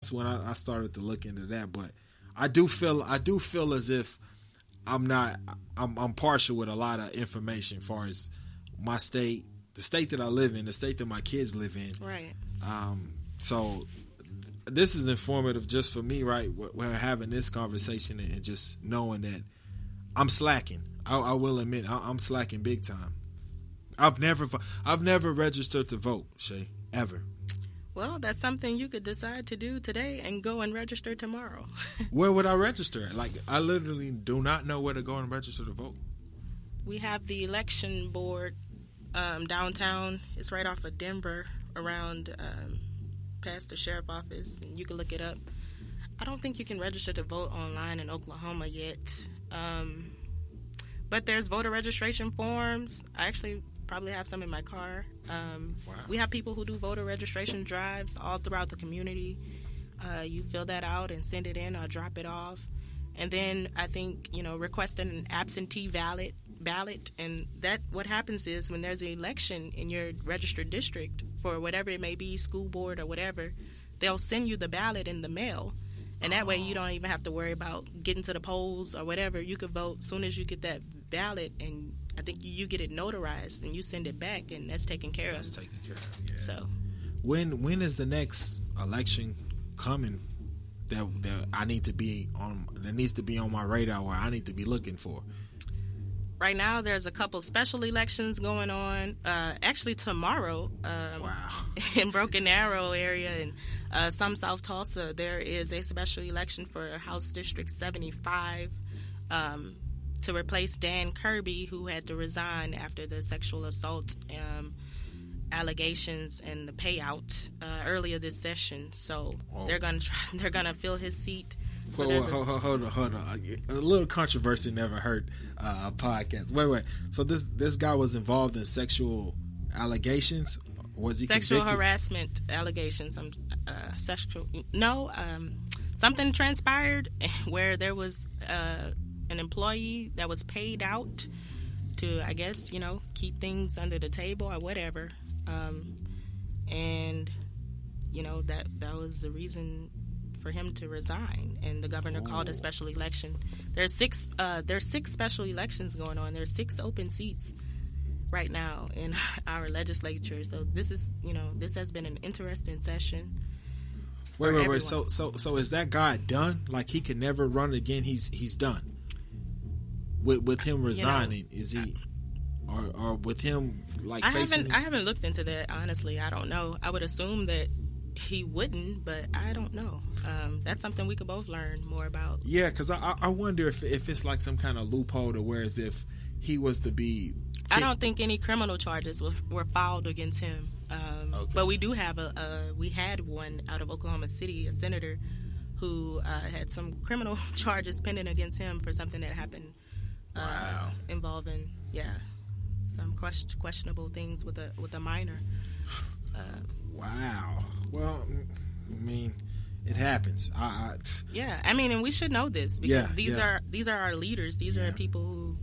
when I started to look into that. But I do feel as if I'm partial with a lot of information as far as my state, the state that I live in, the state that my kids live in. Right. So this is informative just for me, right? We're having this conversation and just knowing that I'm slacking. I will admit I'm slacking big time. I've never registered to vote, Shay, ever. Well, that's something you could decide to do today and go and register tomorrow. Where would I register at? Like, I literally do not know where to go and register to vote. We have the election board downtown. It's right off of Denver, around past the sheriff office, and you can look it up. I don't think you can register to vote online in Oklahoma yet. But there's voter registration forms. I actually probably have some in my car. Wow. We have people who do voter registration drives all throughout the community. You fill that out and send it in or drop it off. And then I think, requesting an absentee ballot. And that what happens is when there's an election in your registered district for whatever it may be, school board or whatever, they'll send you the ballot in the mail. And that way you don't even have to worry about getting to the polls or whatever. You could vote as soon as you get that ballot, and I think you get it notarized and you send it back, and that's taken care of. That's taken care of, yeah. So when is the next election coming that I need to be on, that needs to be on my radar, where I need to be looking for? Right now, there's a couple special elections going on. Actually, tomorrow, Wow. in Broken Arrow area and some South Tulsa, there is a special election for House District 75 to replace Dan Kirby, who had to resign after the sexual assault allegations and the payout earlier this session. So they're gonna fill his seat. So hold on. A little controversy never hurt a podcast. Wait. So this guy was involved in sexual allegations? Was he sexual convicted? Harassment allegations? Something transpired where there was an employee that was paid out to, I guess, keep things under the table or whatever, and that was the reason for him to resign, and the governor called a special election. There's six special elections going on. There's 6 open seats right now in our legislature. So this is, this has been an interesting session. Wait. So is that guy done? Like, he can never run again? He's done with him resigning? Is he, or with him like? I haven't looked into that, honestly. I don't know. I would assume that he wouldn't, but I don't know. That's something we could both learn more about. Yeah, because I wonder if it's like some kind of loophole to where as if he was to be. I don't think any criminal charges were filed against him. Okay. But we do have we had one out of Oklahoma City, a senator who had some criminal charges pending against him for something that happened. Wow. Involving some questionable things with a minor. Wow. Well, I mean, it happens. Yeah, I mean, and we should know this because these are our leaders. These are people who,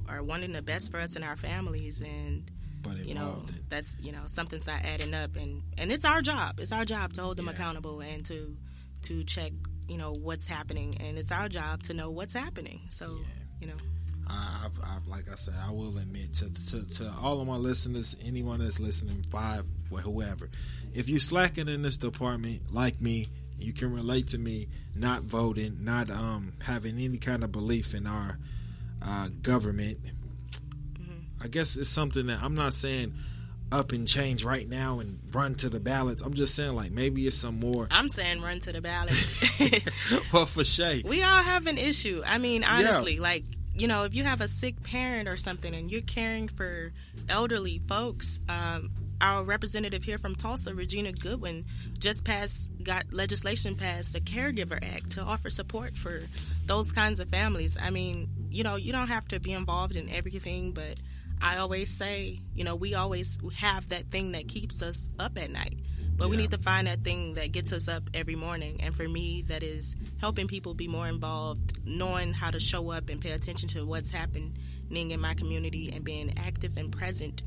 are wanting the best for us and our families, and that's something's not adding up, and it's our job. It's our job to hold them accountable and to check what's happening, and it's our job to know what's happening. So I've like I said, I will admit to all of my listeners, anyone that's listening, whoever, if you're slacking in this department like me, you can relate to me not voting, not having any kind of belief in our government. Mm-hmm. I guess it's something that I'm not saying up and change right now and run to the ballots. I'm just saying, like, maybe it's some more. I'm saying run to the ballots. Well, for Shay, we all have an issue. I mean, honestly, like, if you have a sick parent or something and you're caring for elderly folks, our representative here from Tulsa, Regina Goodwin, just got legislation passed, the Caregiver Act, to offer support for those kinds of families. I mean, you don't have to be involved in everything, but I always say, we always have that thing that keeps us up at night. But we need to find that thing that gets us up every morning. And for me, that is helping people be more involved, knowing how to show up and pay attention to what's happening in my community and being active and present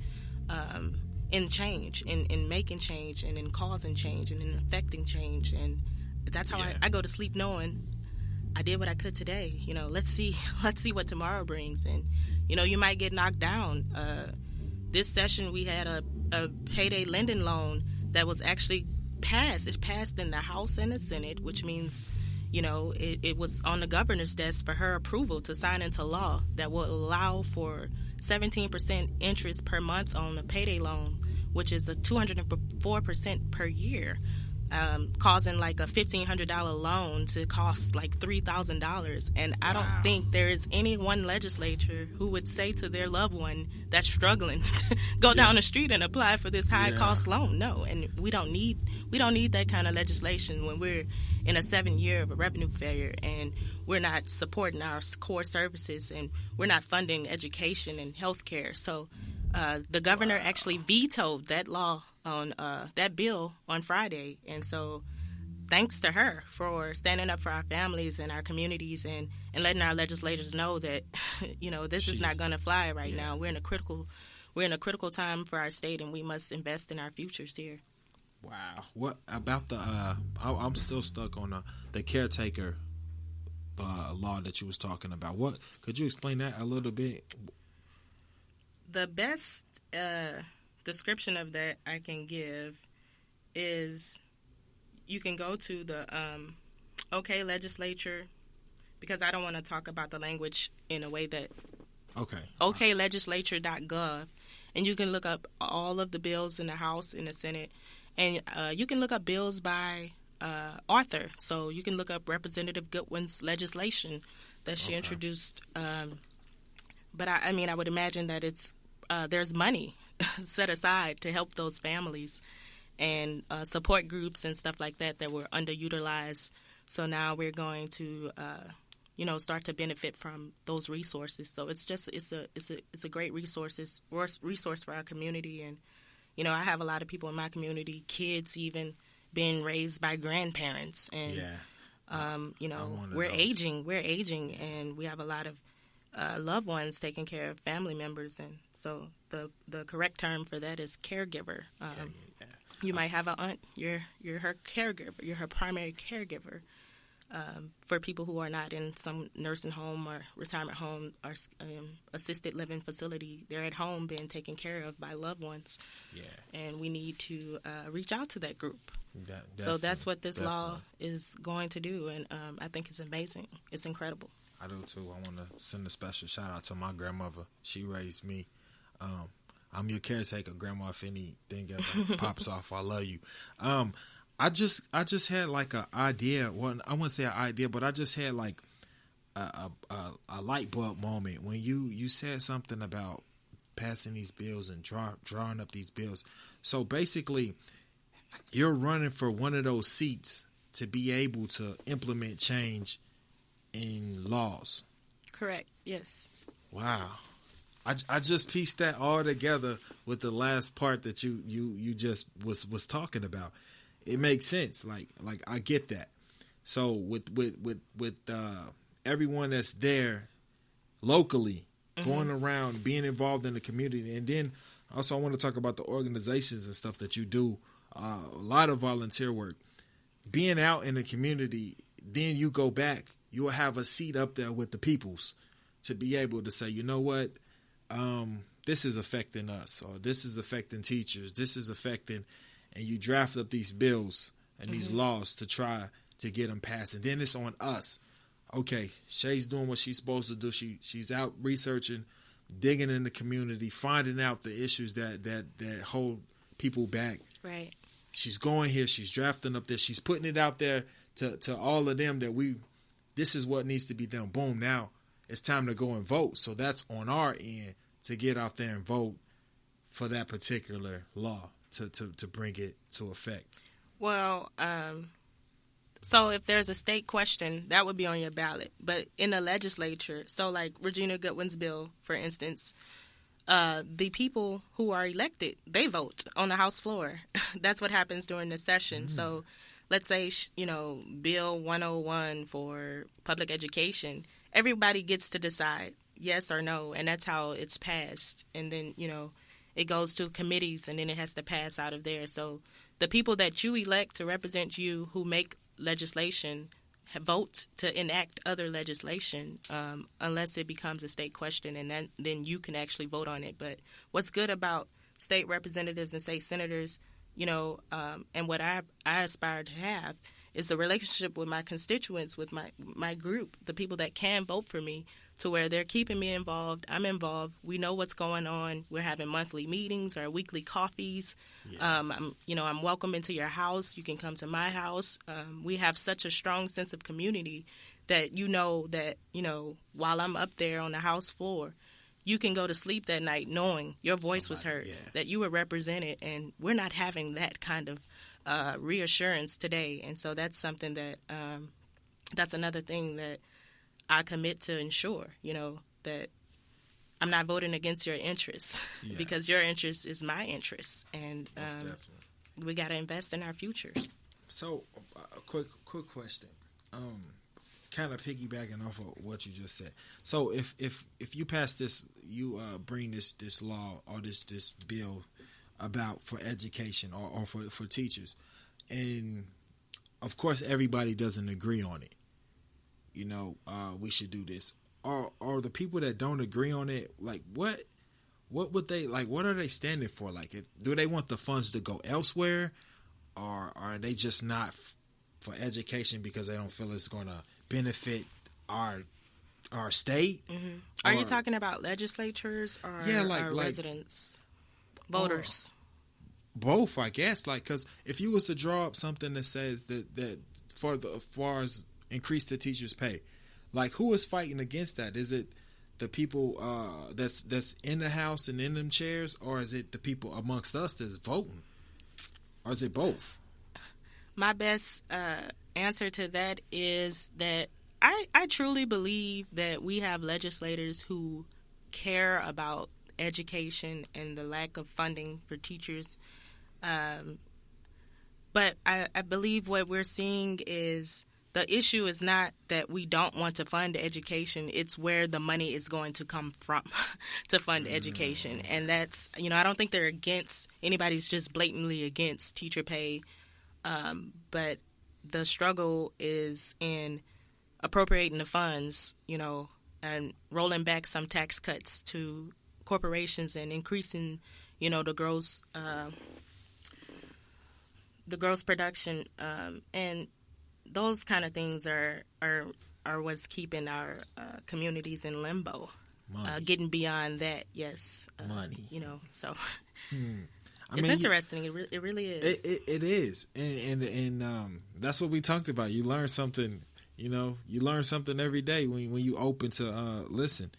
in change, in making change, and in causing change, and in affecting change. And that's how I go to sleep knowing I did what I could today. Let's see what tomorrow brings. And you might get knocked down. This session we had a payday lending loan that was actually passed. It passed in the House and the Senate, which means it was on the governor's desk for her approval to sign into law that will allow for 17% interest per month on a payday loan, which is a 204% per year, causing like a $1,500 loan to cost like $3,000. And I don't think there is any one legislature who would say to their loved one that's struggling to go down the street and apply for this high cost loan. No, and we don't need that kind of legislation when we're in a 7-year of a revenue failure and we're not supporting our core services and we're not funding education and health care. So the governor actually vetoed that law on that bill on Friday. And so thanks to her for standing up for our families and our communities and letting our legislators know that, this is not going to fly right now. We're in a critical time for our state, and we must invest in our futures here. Wow. What about the I'm still stuck on the caretaker law that you was talking about. What could you explain that a little bit? The best description of that I can give is you can go to the OK Legislature, because I don't want to talk about the language in a way that oklegislature.gov, and you can look up all of the bills in the House and the Senate, and you can look up bills by author. So you can look up Representative Goodwin's legislation that she introduced. But I would imagine that it's there's money set aside to help those families and support groups and stuff like that were underutilized. So now we're going to start to benefit from those resources. So it's a great resource for our community. And I have a lot of people in my community, kids even, being raised by grandparents, and we're aging, and we have a lot of loved ones taking care of family members. And so the correct term for that is caregiver. You might have an aunt, you're her caregiver, you're her primary caregiver. For people who are not in some nursing home or retirement home or assisted living facility, they're at home being taken care of by loved ones. Yeah. And we need to reach out to that group. So that's what this law is going to do, and I think it's amazing. It's incredible. I do too. I want to send a special shout out to my grandmother. She raised me. I'm your caretaker, Grandma. If anything ever pops off, I love you. I just had like an idea. Well, I wouldn't say an idea, but I just had like a light bulb moment when you said something about passing these bills and drawing up these bills. So basically, you're running for one of those seats to be able to implement change in laws. Correct. Yes. Wow. I just pieced that all together with the last part that you just was talking about. It makes sense. Like I get that. So with everyone that's there locally, going around, being involved in the community, and then also I want to talk about the organizations and stuff that you do. A lot of volunteer work. Being out in the community, then you go back. You'll have a seat up there with the peoples to be able to say, you know what, this is affecting us, or this is affecting teachers. This is affecting. And you draft up these bills and these laws to try to get them passed. And then it's on us. Okay, Shay's doing what she's supposed to do. She's out researching, digging in the community, finding out the issues that hold people back. Right. She's going here. She's drafting up this. She's putting it out there to all of them that this is what needs to be done. Boom, now it's time to go and vote. So that's on our end to get out there and vote for that particular law. To bring it to effect. Well, so if there's a state question, that would be on your ballot. But in the legislature, so like Regina Goodwin's bill, for instance, the people who are elected, they vote on the House floor. That's what happens during the session. So let's say, Bill 101 for public education, everybody gets to decide yes or no, and that's how it's passed. And then, it goes to committees, and then it has to pass out of there. So the people that you elect to represent you, who make legislation, vote to enact other legislation, unless it becomes a state question, and then you can actually vote on it. But what's good about state representatives and state senators, and what I aspire to have, is a relationship with my constituents, with my group, the people that can vote for me, to where they're keeping me involved. I'm involved. We know what's going on. We're having monthly meetings or weekly coffees. Yeah. I'm welcome into your house. You can come to my house. We have such a strong sense of community that while I'm up there on the house floor, you can go to sleep that night knowing your voice was heard, that you were represented, and we're not having that kind of reassurance today. And so that's something that that's another thing that I commit to ensure, that I'm not voting against your interests, because your interest is my interest, and we got to invest in our futures. So, a quick question, kind of piggybacking off of what you just said. So, if you pass this, you bring this law or this bill about for education or for teachers, and of course everybody doesn't agree on it. We should do this. Or the people that don't agree on it, like what would they like? What are they standing for? Like, do they want the funds to go elsewhere, or are they just not for education because they don't feel it's going to benefit our state? Mm-hmm. Are you talking about legislatures or residents, voters? Both, I guess. Like, because if you was to draw up something that says that for as far as increase the teachers' pay, like, who is fighting against that? Is it the people that's in the house and in them chairs, or is it the people amongst us that's voting, or is it both? My best answer to that is that I truly believe that we have legislators who care about education and the lack of funding for teachers. But I believe what we're seeing is the issue is not that we don't want to fund education. It's where the money is going to come from to fund education. And that's, I don't think they're against, anybody's just blatantly against teacher pay. But the struggle is in appropriating the funds, and rolling back some tax cuts to corporations and increasing, the gross production, and those kind of things are what's keeping our communities in limbo. Getting beyond that, yes, money. So it's interesting. It really is. It is, and that's what we talked about. You learn something. You learn something every day when you open to listen.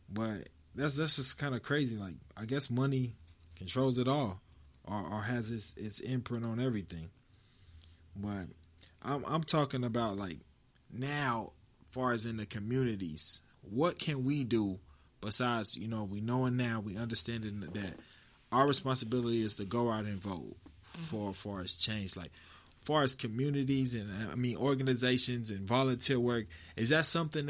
But that's just kind of crazy. Like, I guess money controls it all, or has its imprint on everything. But I'm talking about, like, now, far as in the communities, what can we do besides, we knowing now, we understanding that our responsibility is to go out and vote for as change. Like, far as communities and organizations and volunteer work, is that something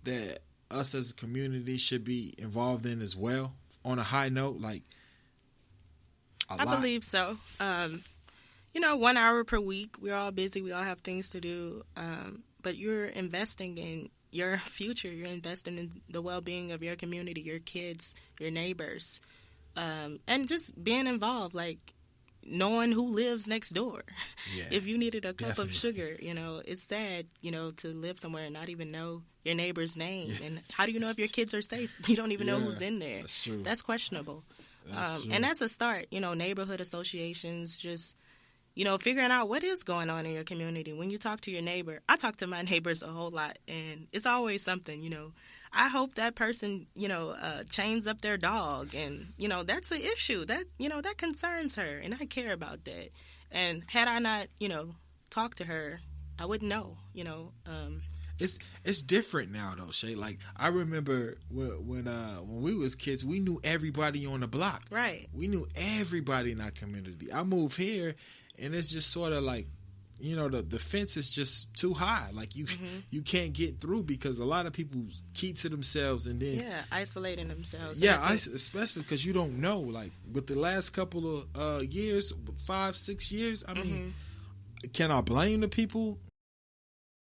that us as a community should be involved in as well? On a high note, like, I believe so. 1 hour per week. We're all busy. We all have things to do. But you're investing in your future. You're investing in the well-being of your community, your kids, your neighbors, and just being involved. Like, knowing who lives next door. Yeah, if you needed a cup of sugar, it's sad, to live somewhere and not even know your neighbor's name. Yeah. And how do you know if your kids are safe? You don't even know who's in there. That's true. That's questionable. And that's a start. Neighborhood associations, just, figuring out what is going on in your community. When you talk to your neighbor, I talk to my neighbors a whole lot, and it's always something, I hope that person, chains up their dog, and, that's an issue that, that concerns her, and I care about that. And had I not, talked to her, I wouldn't know, It's different now, though, Shay. Like, I remember when we was kids, we knew everybody on the block. Right. We knew everybody in our community. I moved here, and it's just sort of like you know, the fence is just too high. Like you can't get through because a lot of people keep to themselves and then isolating themselves. Yeah, especially because you don't know. Like with the last couple of years, 5-6 years. I mean, can I blame the people